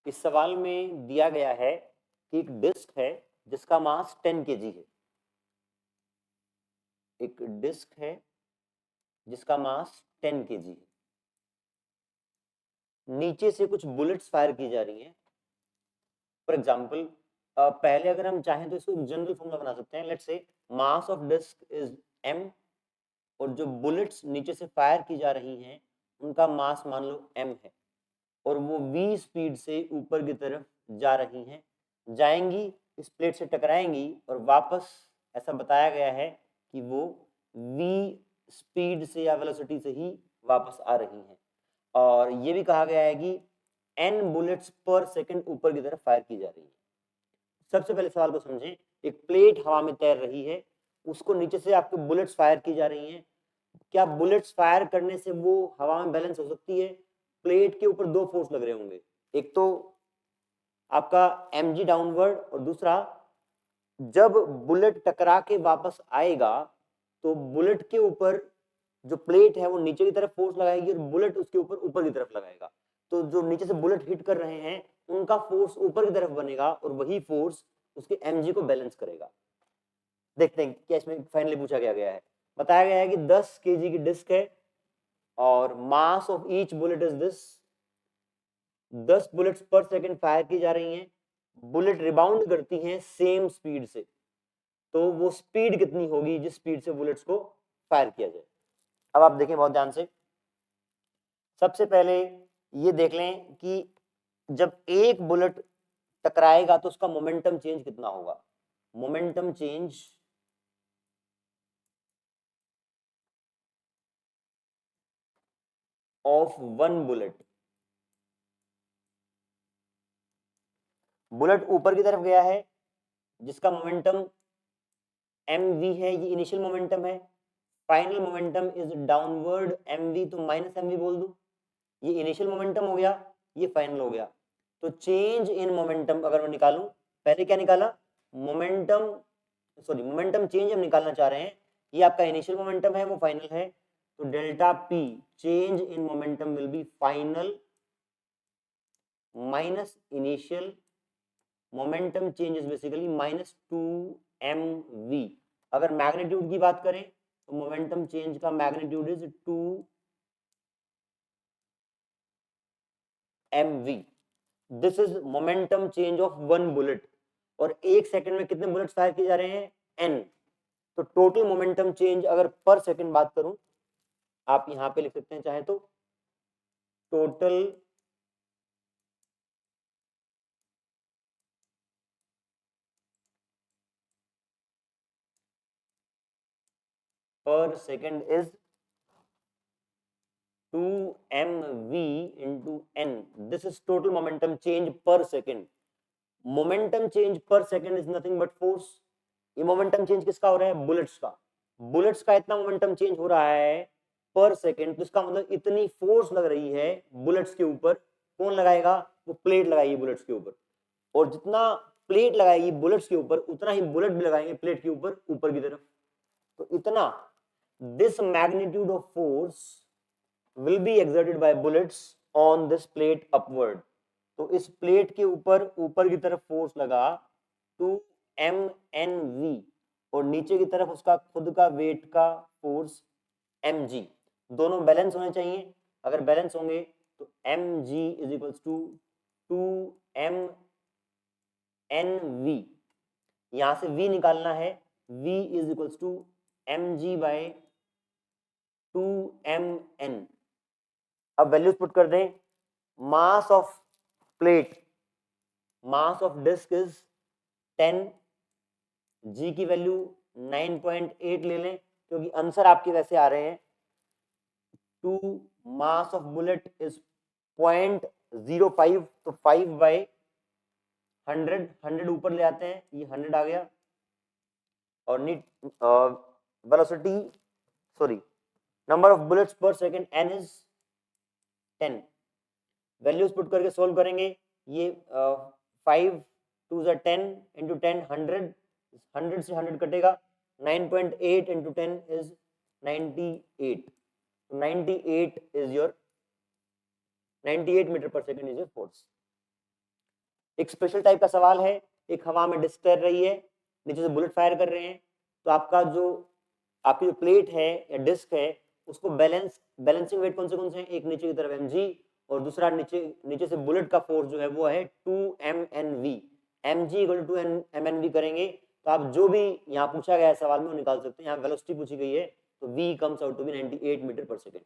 इस सवाल में दिया गया है कि एक डिस्क है जिसका मास 10 केजी है। एक डिस्क है जिसका मास 10 केजी है। नीचे से कुछ बुलेट्स फायर की जा रही हैं। फॉर एग्जाम्पल पहले अगर हम चाहें तो इसको जनरल फॉर्मूला बना सकते हैं। Let's say mass of disc is m और जो बुलेट्स नीचे से फायर की जा रही हैं उनका मास मान लो m है और वो v स्पीड से ऊपर की तरफ जा रही हैं, जाएंगी, इस प्लेट से टकराएंगी और वापस ऐसा बताया गया है कि वो v स्पीड से या वेलोसिटी से ही वापस आ रही हैं। और ये भी कहा गया है कि n बुलेट्स पर सेकंड ऊपर की तरफ फायर की जा रही है। सबसे पहले सवाल को समझें। एक प्लेट हवा में तैर रही है, उसको नीचे से आपको बुलेट्स फायर की जा रही हैं। क्या बुलेट्स फायर करने से वो हवा में बैलेंस हो सकती है? प्लेट के ऊपर दो फोर्स लग रहे होंगे, एक तो आपका mg डाउनवर्ड और दूसरा जब बुलेट टकरा के वापस आएगा तो बुलेट के ऊपर जो प्लेट है वो नीचे की तरफ फोर्स लगाएगी और बुलेट उसके ऊपर की तरफ लगाएगा। तो जो नीचे से बुलेट हिट कर रहे हैं उनका फोर्स ऊपर की तरफ बनेगा और वही फोर्स उसके mg को बैलेंस करेगा। देखते हैं क्या इसमें फाइनली पूछा गया है। बताया गया है कि 10 केजी की डिस्क है और mass of each bullet is this. 10 bullets पर सेकंड फायर की जा रही हैं। बुलेट रिबाउंड करती हैं सेम स्पीड से, तो वो स्पीड कितनी होगी जिस स्पीड से बुलेट्स को फायर किया जाए। अब आप देखें बहुत ध्यान से। सबसे पहले ये देख लें कि जब एक बुलेट टकराएगा तो उसका मोमेंटम चेंज कितना होगा। Momentum change of one bullet. Bullet ऊपर की तरफ गया है जिसका मोमेंटम mv है, ये इनिशियल मोमेंटम है। Final momentum is downward mv, तो माइनस mv बोल दू। ये इनिशियल मोमेंटम हो गया, ये फाइनल हो गया। तो चेंज इन मोमेंटम अगर मैं निकालूं, पहले क्या निकाला? मोमेंटम, सॉरी मोमेंटम चेंज हम निकालना चाह रहे हैं। ये आपका इनिशियल मोमेंटम है, वो फाइनल है। तो delta p change in momentum will be final minus initial. Momentum change is basically minus 2mv। अगर मैग्नीट्यूड की बात करें तो मोमेंटम चेंज का magnitude is 2mv। This is momentum change of one bullet. और एक सेकंड में कितने बुलेट्स फायर किए जा रहे हैं? n। तो टोटल मोमेंटम चेंज अगर पर सेकंड बात करूं, आप यहां पे लिख सकते हैं चाहे तो टोटल पर second is 2mv into n. This is total momentum change per second. Momentum change per second is nothing but force. ये मोमेंटम चेंज किसका हो रहा है? बुलेट्स का। बुलेट्स का इतना मोमेंटम चेंज हो रहा है पर सेकंड, तो इसका मतलब इतनी फोर्स लग रही है बुलेट्स के ऊपर। कौन लगाएगा? वो प्लेट लगाएगी बुलेट्स के ऊपर। और जितना प्लेट लगाएगी बुलेट्स के ऊपर उतना ही बुलेट भी लगाएंगे प्लेट के ऊपर की तरफ। तो इतना this magnitude of force will be exerted by bullets on this plate upward। तो इस प्लेट के ऊपर की तरफ फोर्स लगा 2mnv और नीचे की तरफ उसका खुद का वेट का फोर्स mg। दोनों बैलेंस होने चाहिए। अगर बैलेंस होंगे तो mg is equals to 2mnv। यहां से v निकालना है, v is equals to mg bye 2mn। अब वैल्यूज पुट कर दें। Mass of plate, mass of disc is 10, जी की वैल्यू 9.8 ले लें क्योंकि आंसर आपके वैसे आ रहे हैं 2। मास ऑफ बुलेट इज 0.05, तो 5/100 ऊपर ले आते हैं, ये 100 आ गया। और net velocity, sorry number of bullets per second n is 10। Values put करके सोल्व करेंगे। ये 5 2 10 इंटू 10 100, 100 से 100 कटेगा। 9.8 into 10 is 98। 98 is your 98 metre per second is your force. एक स्पेशल टाइप का सवाल है, एक हवा में डिस्क तैर रही है, नीचे से बुलेट फायर कर रहे हैं, तो आपकी जो प्लेट है या डिस्क है उसको बैलेंसिंग वेट कौन से हैं, एक नीचे की तरफ mg और दूसरा नीचे से बुलेट का फोर्स जो है वो है 2mnv, mg equal to mnv करेंगे तो आप जो भी यहाँ पूछा गया है सवाल में वो निकाल सकते हैं। यहाँ वेलोसिटी पूछी गई है तो v comes out to be 98 metre per second.